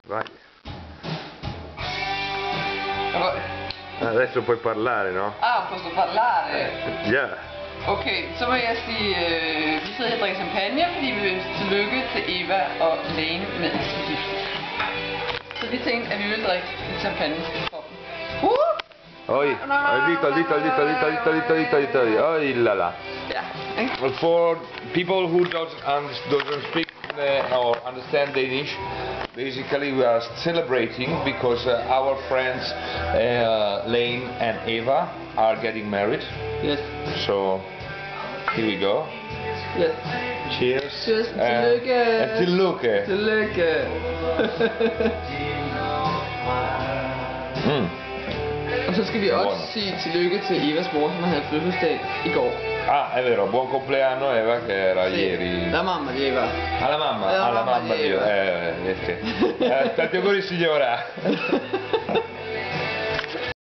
Vai. Oh. Adesso puoi parlare, no? Ah, posso parlare? Ja. Okay, så må jeg sige, vi sidder her og drikker champagne, fordi vi vil tillykke til Eva og Lane med at de giftes. Så vi tænkte, at vi vil drikke lidt champagne for dem. Oi, dito. Oi la la. Ja, ikke? For people who doesn't speak or understand Danish, basically we are celebrating because our friends Lane and Eva are getting married. Yes. So here we go. Yes. Cheers. Cheers. Tillykke. Tillykke. Tillykke. Og så skal vi også sige tillykke til Evas mor, som havde fødselsdag i går. Ah, è vero, buon compleanno Eva che era ieri. La mamma di Eva. Alla mamma di Eva. Tanti auguri signora.